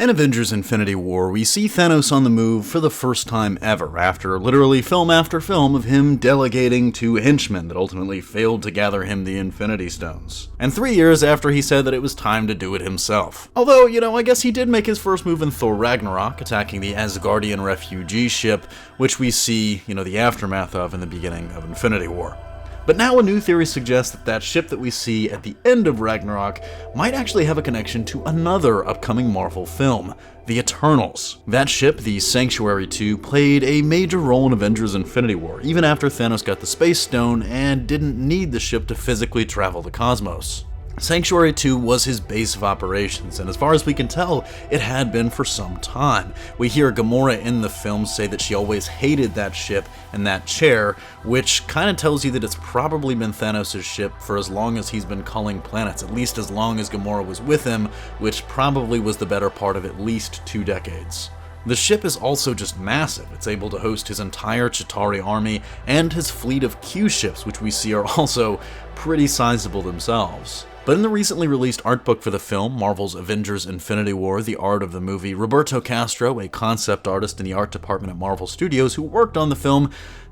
In Avengers Infinity War, we see Thanos on the move for the first time ever, after literally film after film of him delegating to henchmen that ultimately failed to gather him the Infinity Stones. And 3 years after he said that it was time to do it himself. Although, I guess he did make his first move in Thor Ragnarok, attacking the Asgardian refugee ship, which we see, the aftermath of in the beginning of Infinity War. But now a new theory suggests that that ship that we see at the end of Ragnarok might actually have a connection to another upcoming Marvel film, the Eternals. That ship, the Sanctuary 2, played a major role in Avengers Infinity War, even after Thanos got the Space Stone and didn't need the ship to physically travel the cosmos. Sanctuary 2 was his base of operations, and as far as we can tell, it had been for some time. We hear Gamora in the film say that she always hated that ship and that chair, which kind of tells you that it's probably been Thanos' ship for as long as he's been culling planets, at least as long as Gamora was with him, which probably was the better part of at least 2 decades. The ship is also just massive. It's able to host his entire Chitauri army and his fleet of Q ships, which we see are also pretty sizable themselves. But in the recently released art book for the film, Marvel's Avengers Infinity War, the art of the movie, Roberto Castro, a concept artist in the art department at Marvel Studios who worked on the film,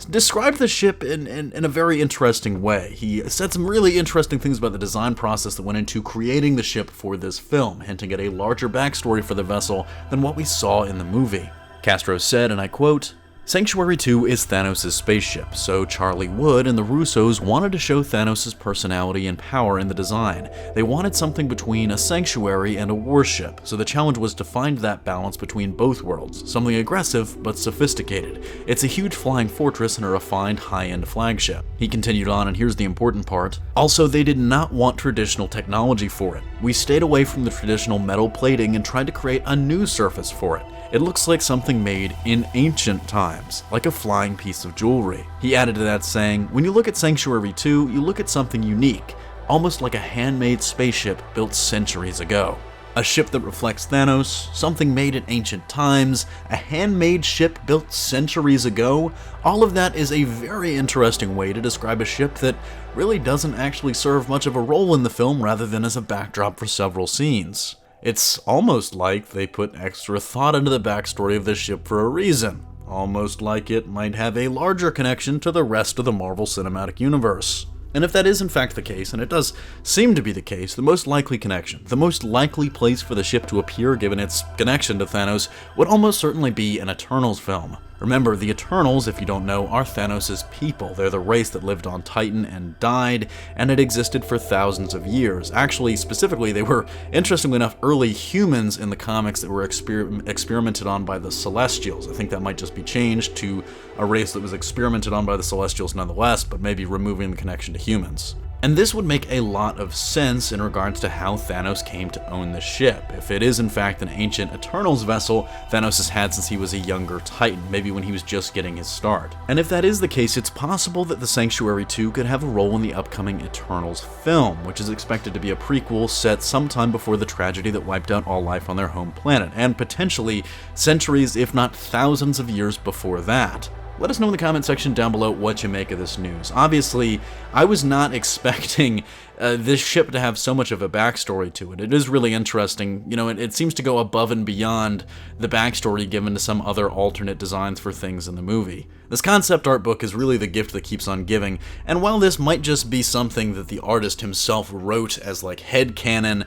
described the ship in a very interesting way. He said some really interesting things about the design process that went into creating the ship for this film, hinting at a larger backstory for the vessel than what we saw in the movie. Castro said, and I quote, "Sanctuary 2 is Thanos' spaceship, so Charlie Wood and the Russos wanted to show Thanos' personality and power in the design. They wanted something between a sanctuary and a warship, so the challenge was to find that balance between both worlds, something aggressive but sophisticated. It's a huge flying fortress and a refined high-end flagship." He continued on, and here's the important part. "Also, they did not want traditional technology for it. We stayed away from the traditional metal plating and tried to create a new surface for it. It looks like something made in ancient times, like a flying piece of jewelry." He added to that saying, "When you look at Sanctuary 2, you look at something unique, almost like a handmade spaceship built centuries ago. A ship that reflects Thanos, something made in ancient times, a handmade ship built centuries ago. All of that is a very interesting way to describe a ship that really doesn't actually serve much of a role in the film rather than as a backdrop for several scenes. It's almost like they put extra thought into the backstory of this ship for a reason. Almost like it might have a larger connection to the rest of the Marvel Cinematic Universe. And if that is in fact the case, and it does seem to be the case, the most likely connection, the most likely place for the ship to appear given its connection to Thanos, would almost certainly be an Eternals film. Remember, the Eternals, if you don't know, are Thanos' people. They're the race that lived on Titan and died, and it existed for thousands of years. Actually, specifically, they were, interestingly enough, early humans in the comics that were experimented on by the Celestials. I think that might just be changed to a race that was experimented on by the Celestials nonetheless, but maybe removing the connection to humans. And this would make a lot of sense in regards to how Thanos came to own the ship. If it is in fact an ancient Eternals vessel Thanos has had since he was a younger Titan, maybe when he was just getting his start. And if that is the case, it's possible that the Sanctuary 2 could have a role in the upcoming Eternals film, which is expected to be a prequel set sometime before the tragedy that wiped out all life on their home planet, and potentially centuries if not thousands of years before that. Let us know in the comment section down below what you make of this news. Obviously, I was not expecting this ship to have so much of a backstory to it. It is really interesting. It seems to go above and beyond the backstory given to some other alternate designs for things in the movie. This concept art book is really the gift that keeps on giving, and while this might just be something that the artist himself wrote as like headcanon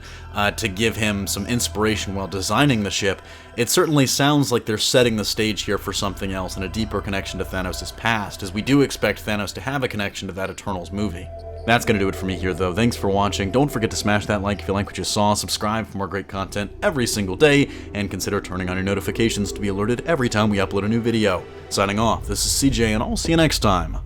to give him some inspiration while designing the ship, it certainly sounds like they're setting the stage here for something else and a deeper connection to Thanos' past, as we do expect Thanos to have a connection to that Eternals movie. That's going to do it for me here, though. Thanks for watching. Don't forget to smash that like if you like what you saw, subscribe for more great content every single day, and consider turning on your notifications to be alerted every time we upload a new video. Signing off, this is CJ, and I'll see you next time.